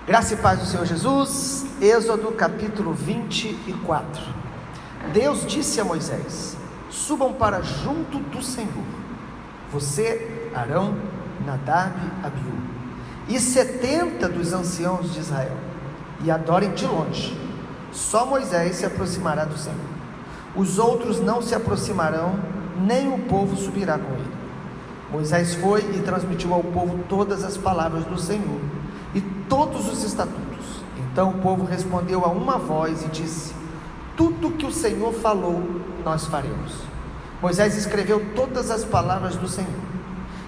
Graça e paz do Senhor Jesus. Êxodo capítulo 24. Deus disse a Moisés: subam para junto do Senhor, você, Arão, Nadab, Abiú, e 70 dos anciãos de Israel, e adorem de longe. Só Moisés se aproximará do Senhor. Os outros não se aproximarão, nem o povo subirá com ele. Moisés foi e transmitiu ao povo todas as palavras do Senhor e todos os estatutos. Então o povo respondeu a uma voz e disse: tudo que o Senhor falou, nós faremos. Moisés escreveu todas as palavras do Senhor,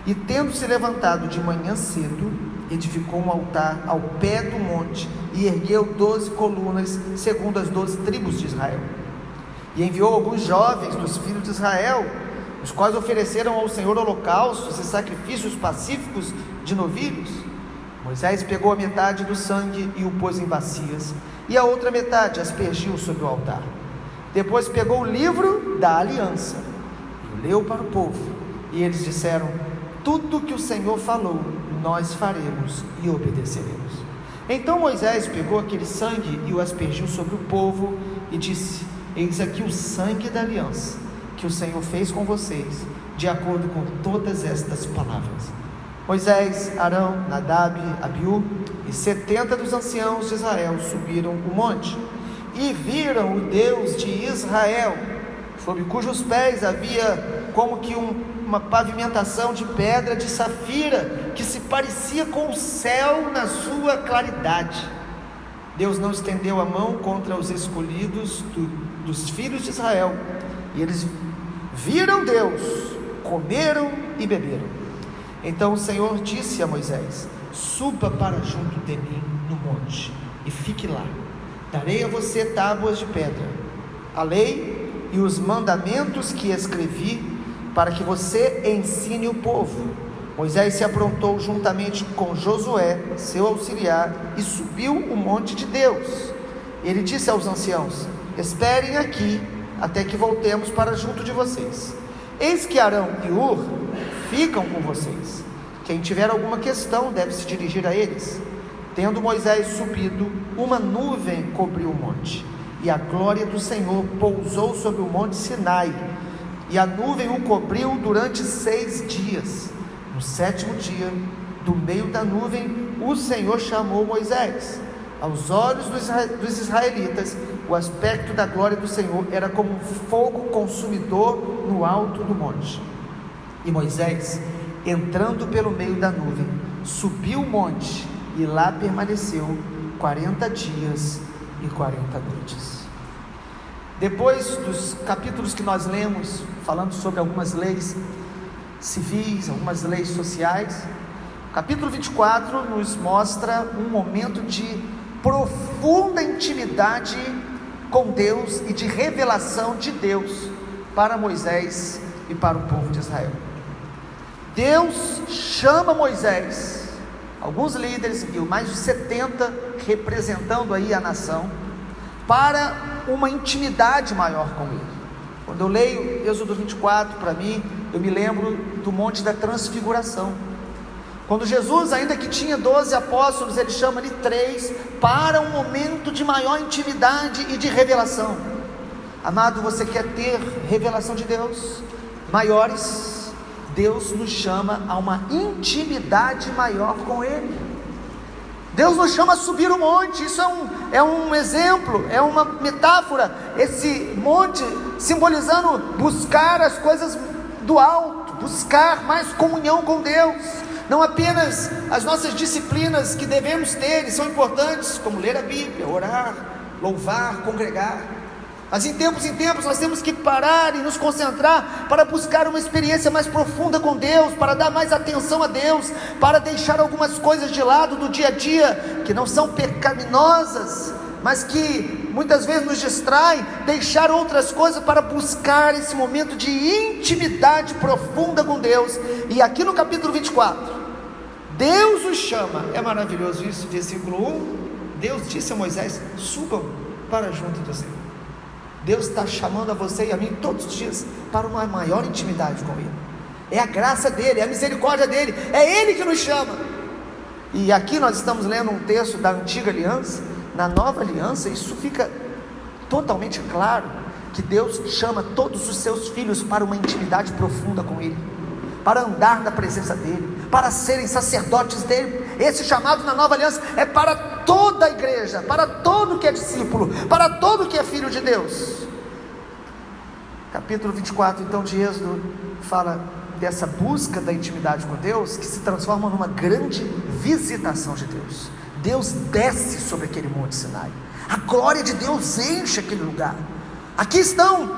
e tendo se levantado de manhã cedo, edificou um altar ao pé do monte, e ergueu 12 colunas, segundo as 12 tribos de Israel. E enviou alguns jovens dos filhos de Israel, os quais ofereceram ao Senhor holocaustos e sacrifícios pacíficos de novilhos. Moisés pegou a metade do sangue e o pôs em bacias, e a outra metade aspergiu sobre o altar. Depois pegou o livro da aliança e o leu para o povo, e eles disseram: tudo que o Senhor falou, nós faremos e obedeceremos. Então Moisés pegou aquele sangue e o aspergiu sobre o povo e disse: eis aqui o sangue da aliança que o Senhor fez com vocês, de acordo com todas estas palavras. Moisés, Arão, Nadab, Abiú e 70 dos anciãos de Israel subiram o monte e viram o Deus de Israel, sob cujos pés havia como que uma pavimentação de pedra de safira, que se parecia com o céu na sua claridade. Deus não estendeu a mão contra os escolhidos dos filhos de Israel, e eles viram Deus, comeram e beberam. Então o Senhor disse a Moisés: suba para junto de mim no monte e fique lá. Darei a você tábuas de pedra, a lei e os mandamentos que escrevi, para que você ensine o povo. Moisés se aprontou juntamente com Josué, seu auxiliar, e subiu o monte de Deus. Ele disse aos anciãos: esperem aqui até que voltemos para junto de vocês. Eis que Arão e Hur ficam com vocês. Quem tiver alguma questão deve se dirigir a eles. Tendo Moisés subido, uma nuvem cobriu o monte, e a glória do Senhor pousou sobre o monte Sinai, e a nuvem o cobriu durante 6 dias. No 7º dia, do meio da nuvem, o Senhor chamou Moisés. Aos olhos dos israelitas, o aspecto da glória do Senhor era como um fogo consumidor no alto do monte. E Moisés, entrando pelo meio da nuvem, subiu o monte e lá permaneceu 40 dias e 40 noites. Depois dos capítulos que nós lemos, falando sobre algumas leis civis, algumas leis sociais, o capítulo 24 nos mostra um momento de profunda intimidade com Deus e de revelação de Deus para Moisés e para o povo de Israel. Deus chama Moisés, alguns líderes e mais de 70 representando aí a nação, para uma intimidade maior com ele. Quando eu leio Êxodo 24, para mim, eu me lembro do Monte da Transfiguração, quando Jesus, ainda que tinha 12 apóstolos, ele chama ali 3 para um momento de maior intimidade e de revelação. Amado, você quer ter revelação de Deus maiores? Deus nos chama a uma intimidade maior com Ele. Deus nos chama a subir o monte. Isso é um exemplo, é uma metáfora. Esse monte simbolizando buscar as coisas do alto, buscar mais comunhão com Deus. Não apenas as nossas disciplinas que devemos ter, e são importantes, como ler a Bíblia, orar, louvar, congregar, mas em tempos nós temos que parar e nos concentrar para buscar uma experiência mais profunda com Deus, para dar mais atenção a Deus, para deixar algumas coisas de lado do dia a dia, que não são pecaminosas, mas que muitas vezes nos distraem, deixar outras coisas para buscar esse momento de intimidade profunda com Deus. E aqui no capítulo 24, Deus os chama, é maravilhoso isso, versículo 1, Deus disse a Moisés: subam para junto do Senhor. Deus está chamando a você e a mim todos os dias para uma maior intimidade com Ele. É a graça dele, é a misericórdia dele, é Ele que nos chama. E aqui nós estamos lendo um texto da antiga aliança. Na nova aliança isso fica totalmente claro, que Deus chama todos os seus filhos para uma intimidade profunda com Ele, para andar na presença dEle, para serem sacerdotes dEle. Esse chamado na nova aliança é para toda a igreja, para todo que é discípulo, para todo que é filho de Deus. Capítulo 24 então de Êxodo fala dessa busca da intimidade com Deus, que se transforma numa grande visitação de Deus. Deus desce sobre aquele monte Sinai, a glória de Deus enche aquele lugar. Aqui estão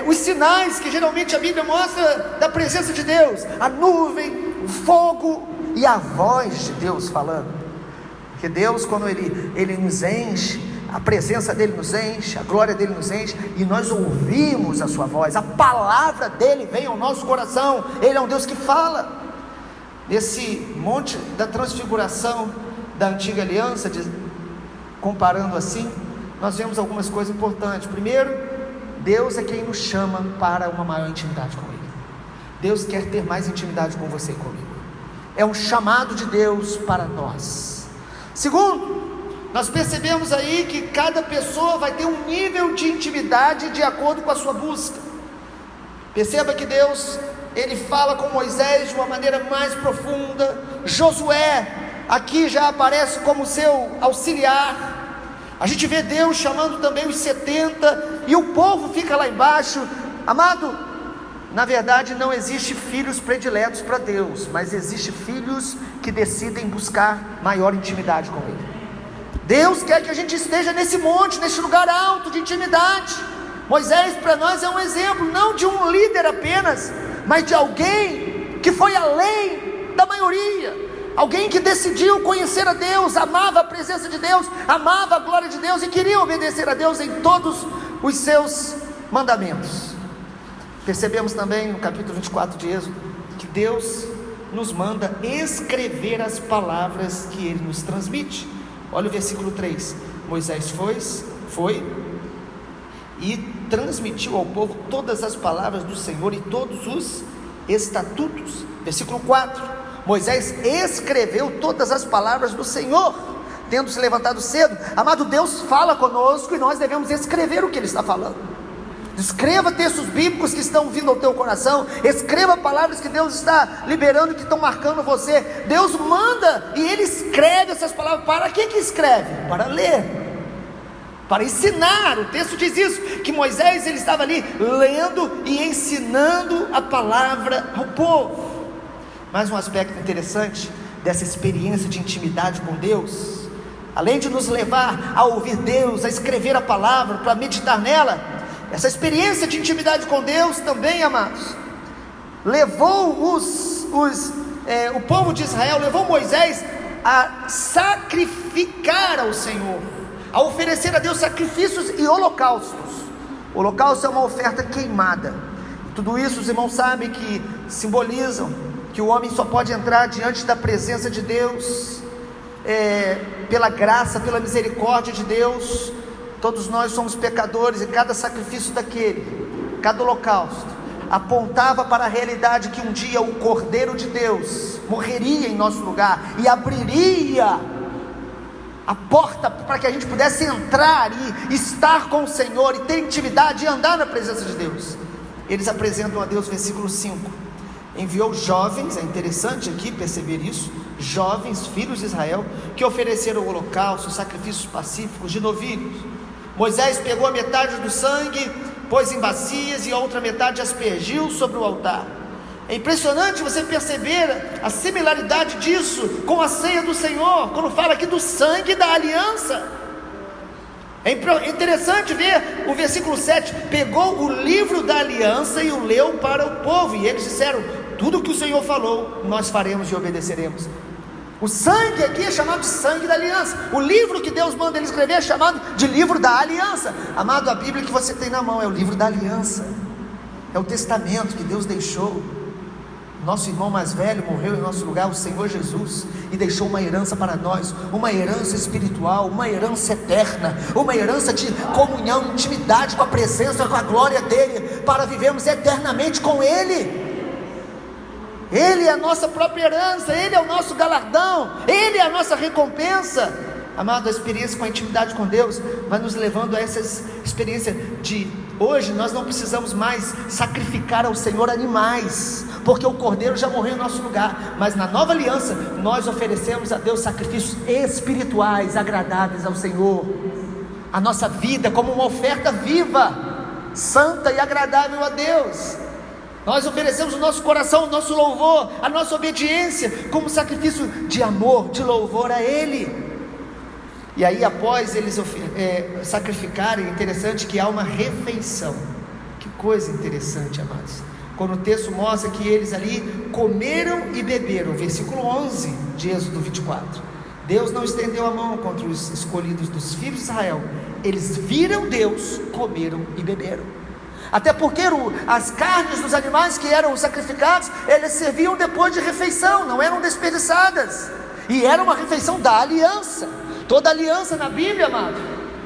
os sinais que geralmente a Bíblia mostra da presença de Deus: a nuvem, o fogo e a voz de Deus falando. Porque Deus, quando Ele nos enche, a presença dEle nos enche, a glória dEle nos enche, e nós ouvimos a sua voz, a palavra dEle vem ao nosso coração. Ele é um Deus que fala. Nesse monte da transfiguração da antiga aliança, comparando assim, nós vemos algumas coisas importantes. Primeiro, Deus é quem nos chama para uma maior intimidade com Ele. Deus quer ter mais intimidade com você e comigo. É um chamado de Deus para nós. Segundo, nós percebemos aí que cada pessoa vai ter um nível de intimidade de acordo com a sua busca. Perceba que Deus, Ele fala com Moisés de uma maneira mais profunda. Josué aqui já aparece como seu auxiliar. A gente vê Deus chamando também os 70, e o povo fica lá embaixo. Amado, na verdade não existe filhos prediletos para Deus, mas existe filhos que decidem buscar maior intimidade com Ele. Deus quer que a gente esteja nesse monte, nesse lugar alto de intimidade. Moisés para nós é um exemplo, não de um líder apenas, mas de alguém que foi além da maioria. Alguém que decidiu conhecer a Deus, amava a presença de Deus, amava a glória de Deus e queria obedecer a Deus em todos os seus mandamentos. Percebemos também no capítulo 24 de Êxodo que Deus nos manda escrever as palavras que Ele nos transmite. Olha o versículo 3: Moisés foi e transmitiu ao povo todas as palavras do Senhor e todos os estatutos. Versículo 4: Moisés escreveu todas as palavras do Senhor, tendo se levantado cedo. Amado, Deus fala conosco e nós devemos escrever o que Ele está falando. Escreva textos bíblicos que estão vindo ao teu coração. Escreva palavras que Deus está liberando, que estão marcando você. Deus manda e Ele escreve essas palavras. Para que escreve? Para ler, para ensinar. O texto diz isso, que Moisés ele estava ali lendo e ensinando a palavra ao povo. Mais um aspecto interessante dessa experiência de intimidade com Deus, além de nos levar a ouvir Deus, a escrever a palavra, para meditar nela, essa experiência de intimidade com Deus também, amados, levou o povo de Israel, levou Moisés a sacrificar ao Senhor, a oferecer a Deus sacrifícios e holocaustos. O holocausto é uma oferta queimada. Tudo isso os irmãos sabem que simbolizam que o homem só pode entrar diante da presença de Deus, pela graça, pela misericórdia de Deus. Todos nós somos pecadores, e cada sacrifício cada holocausto, apontava para a realidade que um dia o Cordeiro de Deus morreria em nosso lugar, e abriria a porta para que a gente pudesse entrar e estar com o Senhor, e ter intimidade, e andar na presença de Deus. Eles apresentam a Deus, versículo 5, enviou jovens, é interessante aqui perceber isso, jovens, filhos de Israel, que ofereceram o holocausto, sacrifícios pacíficos de novilhos. Moisés pegou a metade do sangue, pôs em bacias, e a outra metade aspergiu sobre o altar. É impressionante você perceber a similaridade disso com a ceia do Senhor, quando fala aqui do sangue da aliança. É interessante ver o versículo 7, pegou o livro da aliança e o leu para o povo, e eles disseram: tudo que o Senhor falou, nós faremos e obedeceremos. O sangue aqui é chamado de sangue da aliança. O livro que Deus manda ele escrever é chamado de livro da aliança. Amado, a Bíblia que você tem na mão é o livro da aliança, é o testamento que Deus deixou. Nosso irmão mais velho morreu em nosso lugar, o Senhor Jesus, e deixou uma herança para nós, uma herança espiritual, uma herança eterna, uma herança de comunhão, intimidade com a presença, com a glória dEle, para vivermos eternamente com Ele. Ele é a nossa própria herança, Ele é o nosso galardão, Ele é a nossa recompensa. Amado, a experiência com a intimidade com Deus vai nos levando a essa experiência de hoje nós não precisamos mais sacrificar ao Senhor animais, porque o Cordeiro já morreu em nosso lugar. Mas na nova aliança nós oferecemos a Deus sacrifícios espirituais agradáveis ao Senhor. A nossa vida como uma oferta viva, santa e agradável a Deus. Nós oferecemos o nosso coração, o nosso louvor, a nossa obediência como sacrifício de amor, de louvor a Ele. E aí após eles sacrificarem, é interessante que há uma refeição. Que coisa interessante, amados, quando o texto mostra que eles ali comeram e beberam, versículo 11 de Êxodo 24. Deus não estendeu a mão contra os escolhidos dos filhos de Israel. Eles viram Deus, comeram e beberam. Até porque as carnes dos animais que eram sacrificados, eles serviam depois de refeição, não eram desperdiçadas. E era uma refeição da aliança. Toda aliança na Bíblia, amado,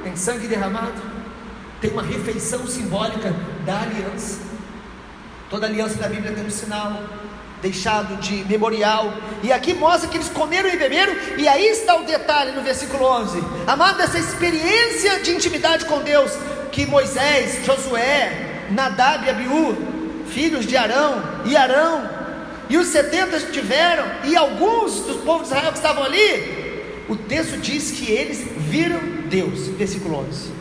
tem sangue derramado, tem uma refeição simbólica da aliança. Toda aliança da Bíblia tem um sinal deixado de memorial, e aqui mostra que eles comeram e beberam. E aí está o detalhe no versículo 11, amado, essa experiência de intimidade com Deus, que Moisés, Josué, Nadab e Abiú, filhos de Arão, e os 70 tiveram, e alguns dos povos de Israel que estavam ali, o texto diz que eles viram Deus, versículo 11,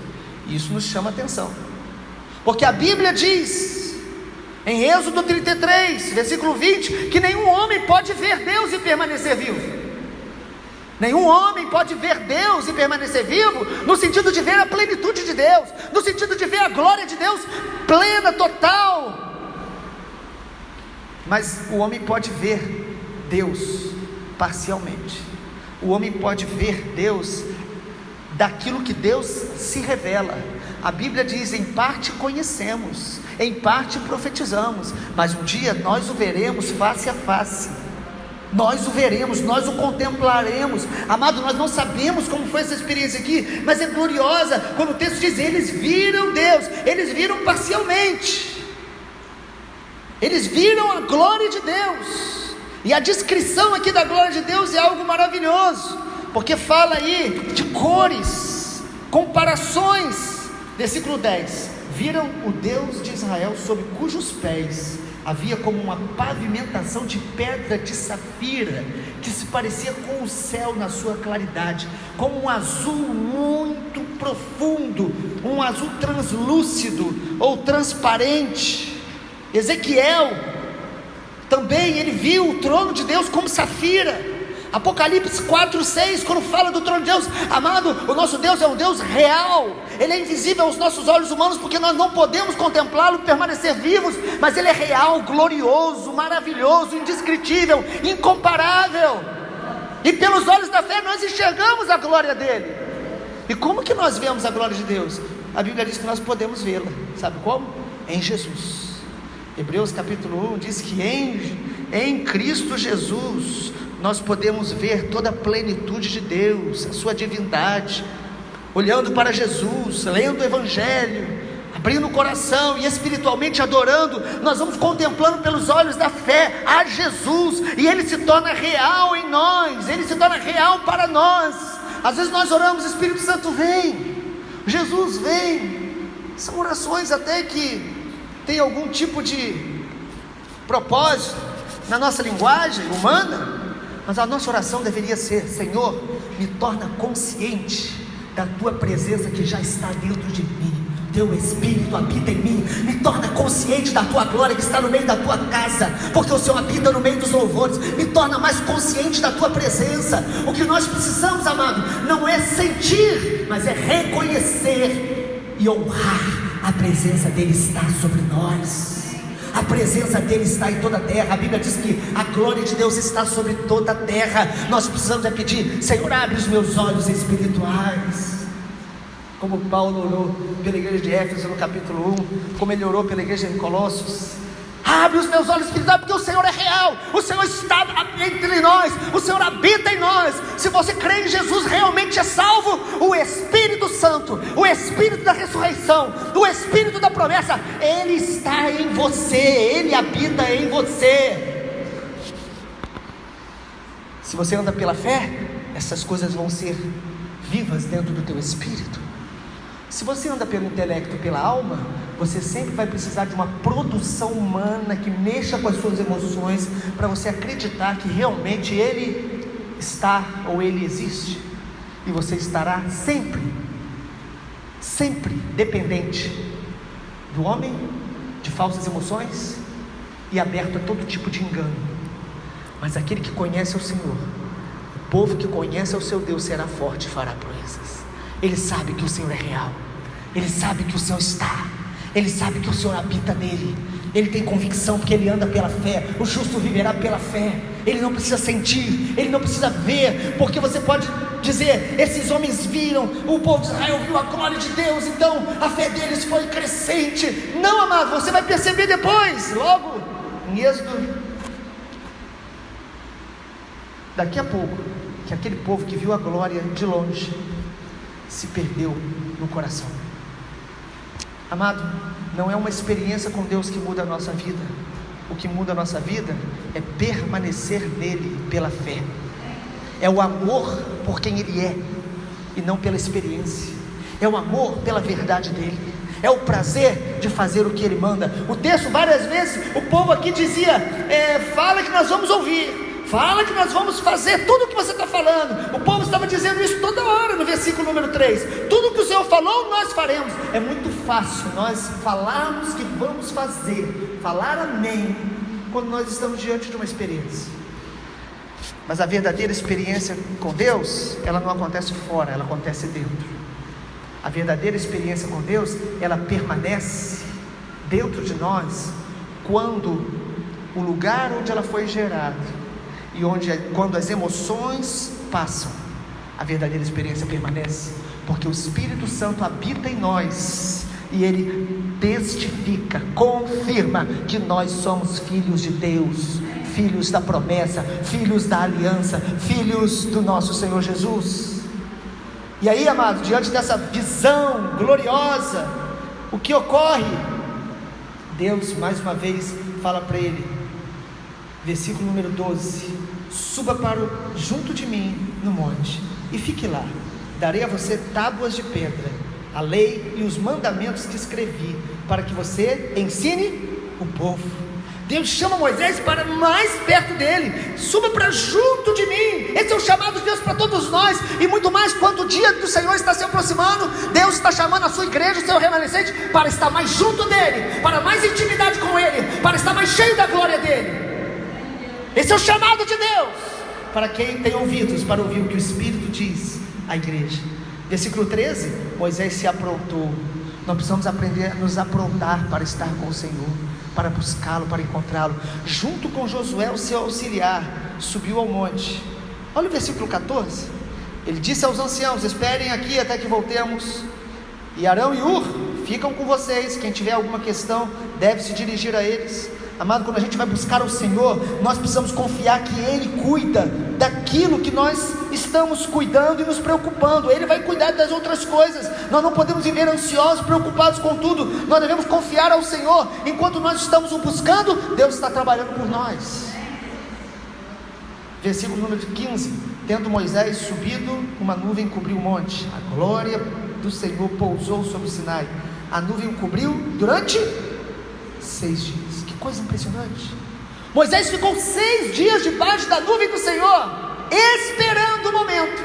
isso nos chama a atenção, porque a Bíblia diz, em Êxodo 33, versículo 20, que nenhum homem pode ver Deus e permanecer vivo. Nenhum homem pode ver Deus e permanecer vivo, no sentido de ver a plenitude de Deus, no sentido de ver a glória de Deus plena, total. Mas o homem pode ver Deus parcialmente. O homem pode ver Deus daquilo que Deus se revela. A Bíblia diz: em parte conhecemos, em parte profetizamos, mas um dia nós o veremos face a face. Nós o veremos, nós o contemplaremos. Amado, nós não sabemos como foi essa experiência aqui, mas é gloriosa. Quando o texto diz, eles viram Deus, eles viram parcialmente, eles viram a glória de Deus. E a descrição aqui da glória de Deus é algo maravilhoso, porque fala aí de cores, comparações. Versículo 10: viram o Deus de Israel, sob cujos pés havia como uma pavimentação de pedra de safira, que se parecia com o céu na sua claridade, como um azul muito profundo, um azul translúcido ou transparente. Ezequiel também, ele viu o trono de Deus como safira. Apocalipse 4:6, quando fala do trono de Deus, amado, o nosso Deus é um Deus real. Ele é invisível aos nossos olhos humanos, porque nós não podemos contemplá-lo e permanecer vivos, mas ele é real, glorioso, maravilhoso, indescritível, incomparável. E pelos olhos da fé nós enxergamos a glória dele. E como que nós vemos a glória de Deus? A Bíblia diz que nós podemos vê-la, sabe como? Em Jesus. Hebreus capítulo 1 diz que em Cristo Jesus nós podemos ver toda a plenitude de Deus, a sua divindade, olhando para Jesus, lendo o Evangelho, abrindo o coração e espiritualmente adorando. Nós vamos contemplando pelos olhos da fé a Jesus, e Ele se torna real em nós, Ele se torna real para nós. Às vezes nós oramos, Espírito Santo vem, Jesus vem. São orações até que tem algum tipo de propósito na nossa linguagem humana, mas a nossa oração deveria ser: Senhor, me torna consciente da Tua presença que já está dentro de mim, Teu Espírito habita em mim, me torna consciente da Tua glória que está no meio da Tua casa, porque o Senhor habita no meio dos louvores, me torna mais consciente da Tua presença. O que nós precisamos, amado, não é sentir, mas é reconhecer e honrar. A presença dele está sobre nós, a presença dele está em toda a terra. A Bíblia diz que a glória de Deus está sobre toda a terra. Nós precisamos pedir: Senhor, abre os meus olhos espirituais, como Paulo orou pela igreja de Éfeso no capítulo 1, como ele orou pela igreja em Colossos. Abre os meus olhos espirituais, porque o Senhor é real, o Senhor está entre nós, o Senhor habita em nós. Se você crê em Jesus, realmente é salvo. O Espírito Santo, o Espírito da ressurreição, o Espírito da promessa, Ele está em você, Ele habita em você. Se você anda pela fé, essas coisas vão ser vivas dentro do teu espírito. Se você anda pelo intelecto e pela alma, você sempre vai precisar de uma produção humana que mexa com as suas emoções, para você acreditar que realmente Ele está ou Ele existe. E você estará sempre dependente do homem, de falsas emoções e aberto a todo tipo de engano. Mas aquele que conhece o Senhor, o povo que conhece o seu Deus, será forte e fará proezas. Ele sabe que o Senhor é real, ele sabe que o Senhor está, ele sabe que o Senhor habita nele, ele tem convicção porque ele anda pela fé. O justo viverá pela fé. Ele não precisa sentir, ele não precisa ver, porque você pode dizer: esses homens viram, o povo de Israel viu a glória de Deus, então a fé deles foi crescente. Não, amado, você vai perceber depois, logo em Êxodo, daqui a pouco, que aquele povo que viu a glória de longe se perdeu no coração. Amado, não é uma experiência com Deus que muda a nossa vida. O que muda a nossa vida é permanecer nele pela fé. É o amor por quem Ele é, e não pela experiência. É o amor pela verdade dEle. É o prazer de fazer o que Ele manda. O texto, várias vezes, o povo aqui dizia: fala que nós vamos ouvir, fala que nós vamos fazer tudo o que você está falando. O povo estava dizendo isso toda hora no versículo número 3. Tudo que o Senhor falou, nós faremos. É muito fácil nós falarmos que vamos fazer, falar amém, quando nós estamos diante de uma experiência. Mas a verdadeira experiência com Deus, ela não acontece fora, ela acontece dentro. A verdadeira experiência com Deus, ela permanece dentro de nós, quando o lugar onde ela foi gerada, e quando as emoções passam, a verdadeira experiência permanece, porque o Espírito Santo habita em nós, e Ele testifica, confirma que nós somos filhos de Deus, filhos da promessa, filhos da aliança, filhos do nosso Senhor Jesus. E aí, amado, diante dessa visão gloriosa, o que ocorre? Deus mais uma vez fala para ele, versículo número 12: suba junto de mim no monte e fique lá, darei a você tábuas de pedra, a lei e os mandamentos que escrevi, para que você ensine o povo. Deus chama Moisés para mais perto dele: suba para junto de mim. Esse é o chamado de Deus para todos nós, e muito mais quando o dia do Senhor está se aproximando. Deus está chamando a sua igreja, o seu remanescente, para estar mais junto dele, para mais intimidade com ele, para estar mais cheio da glória dele. Esse é o chamado de Deus para quem tem ouvidos para ouvir o que o Espírito diz à igreja. Versículo 13: Moisés se aprontou. Nós precisamos aprender a nos aprontar para estar com o Senhor, para buscá-lo, para encontrá-lo. Junto com Josué, o seu auxiliar, subiu ao monte. Olha o versículo 14. Ele disse aos anciãos: esperem aqui até que voltemos, e Arão e Hur ficam com vocês. Quem tiver alguma questão deve se dirigir a eles. Amado, quando a gente vai buscar o Senhor, nós precisamos confiar que Ele cuida daquilo que nós estamos cuidando e nos preocupando. Ele vai cuidar das outras coisas. Nós não podemos viver ansiosos, preocupados com tudo. Nós devemos confiar ao Senhor. Enquanto nós estamos o buscando, Deus está trabalhando por nós. Versículo número 15: tendo Moisés subido, uma nuvem cobriu o monte, a glória do Senhor pousou sobre o Sinai. A nuvem o cobriu durante 6 dias. Que coisa impressionante! Moisés ficou 6 dias debaixo da nuvem do Senhor, esperando o momento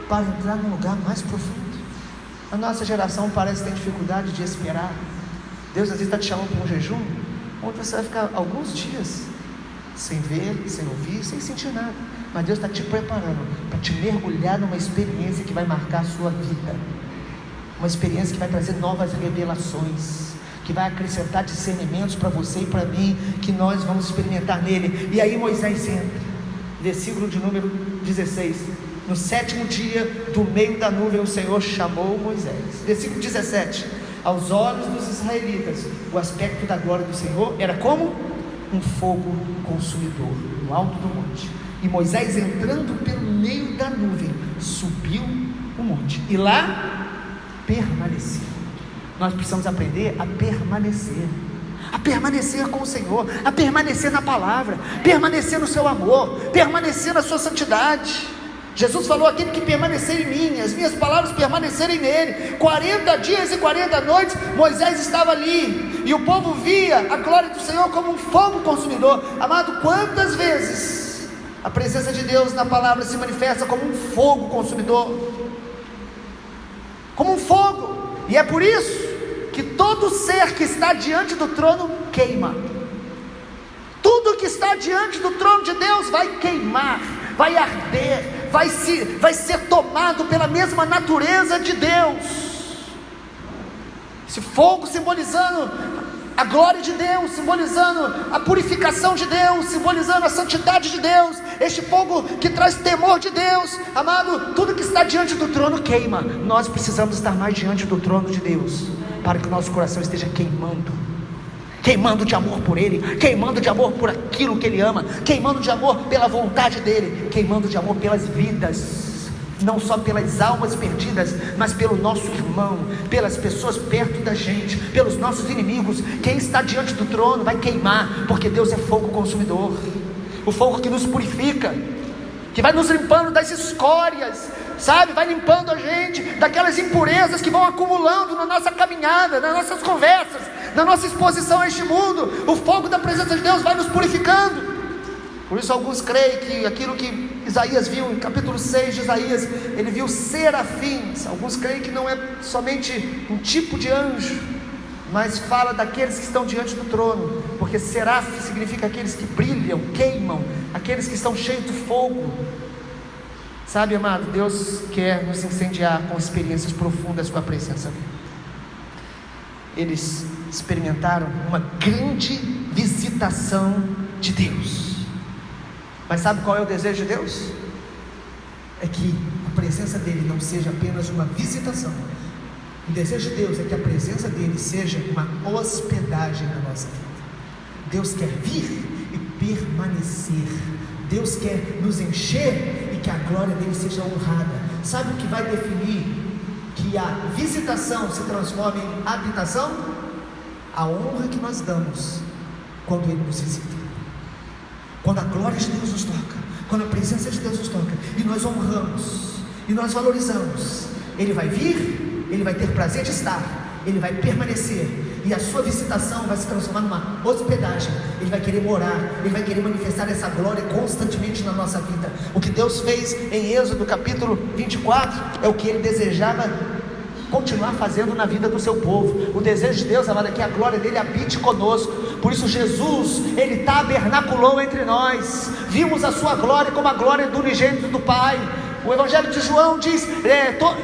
para entrar num lugar mais profundo. A nossa geração parece ter dificuldade de esperar. Deus às vezes está te chamando para um jejum, onde você vai ficar alguns dias sem ver, sem ouvir, sem sentir nada. Mas Deus está te preparando para te mergulhar numa experiência que vai marcar a sua vida, uma experiência que vai trazer novas revelações, que vai acrescentar discernimentos para você e para mim, que nós vamos experimentar nele. E aí Moisés entra, versículo de número 16: no 7º dia, do meio da nuvem, o Senhor chamou Moisés. Versículo 17: aos olhos dos israelitas, o aspecto da glória do Senhor era como um fogo consumidor no alto do monte. E Moisés, entrando pelo meio da nuvem, subiu o monte, e lá permaneceu. Nós precisamos aprender a permanecer. a permanecer com o Senhor, a permanecer na palavra, permanecer no seu amor, permanecer na sua santidade. Jesus falou: aquele que permanecer em mim, as minhas palavras permanecerem nele. 40 dias e 40 noites Moisés estava ali, e o povo via a glória do Senhor como um fogo consumidor. Amado, quantas vezes a presença de Deus na palavra se manifesta como um fogo consumidor, como um fogo, e é por isso que todo ser que está diante do trono queima. Tudo que está diante do trono de Deus vai queimar, vai arder, vai ser tomado pela mesma natureza de Deus. Esse fogo simbolizando a glória de Deus, simbolizando a purificação de Deus, simbolizando a santidade de Deus. Este fogo que traz temor de Deus. Amado, tudo que está diante do trono queima. Nós precisamos estar mais diante do trono de Deus, para que o nosso coração esteja queimando de amor por Ele, queimando de amor por aquilo que Ele ama, queimando de amor pela vontade dEle, queimando de amor pelas vidas, não só pelas almas perdidas, mas pelo nosso irmão, pelas pessoas perto da gente, pelos nossos inimigos. Quem está diante do trono vai queimar, porque Deus é fogo consumidor, o fogo que nos purifica, que vai nos limpando das escórias, sabe, vai limpando a gente daquelas impurezas que vão acumulando na nossa caminhada, nas nossas conversas, na nossa exposição a este mundo. O fogo da presença de Deus vai nos purificando. Por isso alguns creem que aquilo que Isaías viu em capítulo 6 de Isaías, ele viu serafins. Alguns creem que não é somente um tipo de anjo, mas fala daqueles que estão diante do trono, porque seraf significa aqueles que brilham, queimam, aqueles que estão cheios de fogo. Sabe, amado, Deus quer nos incendiar com experiências profundas com a presença dEle. Eles experimentaram uma grande visitação de Deus. Mas sabe qual é o desejo de Deus? É que a presença dEle não seja apenas uma visitação. O desejo de Deus é que a presença dEle seja uma hospedagem na nossa vida. Deus quer vir e permanecer. Deus quer nos encher e que a glória dEle seja honrada. Sabe o que vai definir que a visitação se transforma em habitação? A honra que nós damos quando Ele nos visita. Quando a glória de Deus nos toca, quando a presença de Deus nos toca, e nós honramos, e nós valorizamos, Ele vai vir, Ele vai ter prazer de estar, Ele vai permanecer, e a sua visitação vai se transformar numa hospedagem. Ele vai querer morar, Ele vai querer manifestar essa glória constantemente na nossa vida. O que Deus fez em Êxodo capítulo 24, é o que Ele desejava continuar fazendo na vida do seu povo. O desejo de Deus, amado, é que a glória dEle habite conosco. Por isso Jesus, Ele tabernaculou entre nós. Vimos a sua glória como a glória do unigênito do Pai. O Evangelho de João diz,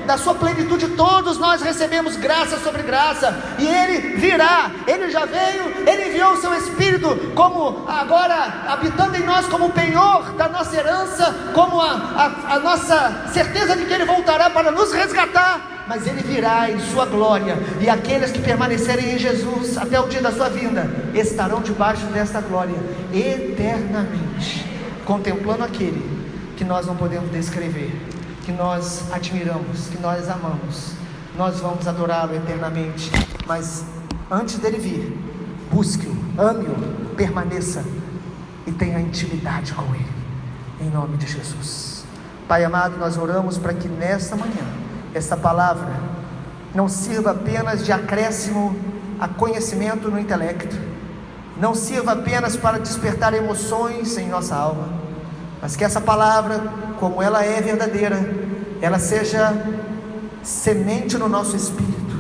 da sua plenitude todos nós recebemos graça sobre graça, e Ele virá, Ele já veio, Ele enviou o seu Espírito como agora habitando em nós como o penhor da nossa herança, como a nossa certeza de que Ele voltará para nos resgatar. Mas Ele virá em sua glória, e aqueles que permanecerem em Jesus até o dia da sua vinda, estarão debaixo desta glória eternamente, contemplando aquele que nós não podemos descrever, que nós admiramos, que nós amamos. Nós vamos adorá-lo eternamente. Mas antes dele vir, busque-o, ame-o, permaneça e tenha intimidade com Ele, em nome de Jesus. Pai amado, nós oramos para que nesta manhã esta palavra não sirva apenas de acréscimo a conhecimento no intelecto, não sirva apenas para despertar emoções em nossa alma, mas que essa palavra, como ela é verdadeira, ela seja semente no nosso espírito,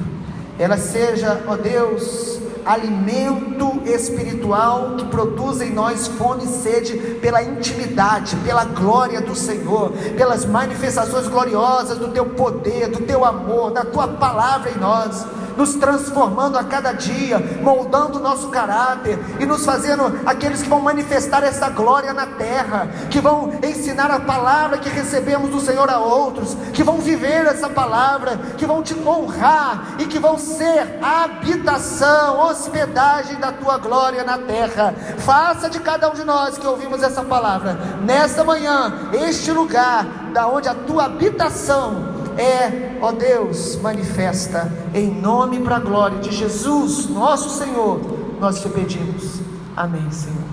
ela seja, ó Deus, alimento espiritual que produz em nós fome e sede pela intimidade, pela glória do Senhor, pelas manifestações gloriosas do Teu poder, do Teu amor, da Tua palavra em nós, nos transformando a cada dia, moldando o nosso caráter e nos fazendo aqueles que vão manifestar essa glória na terra, que vão ensinar a palavra que recebemos do Senhor a outros, que vão viver essa palavra, que vão Te honrar e que vão ser a habitação, hospedagem da Tua glória na terra. Faça de cada um de nós que ouvimos essa palavra, nesta manhã, este lugar da onde a Tua habitação ó Deus, manifesta, em nome e para a glória de Jesus, nosso Senhor. nós te pedimos. Amém, Senhor.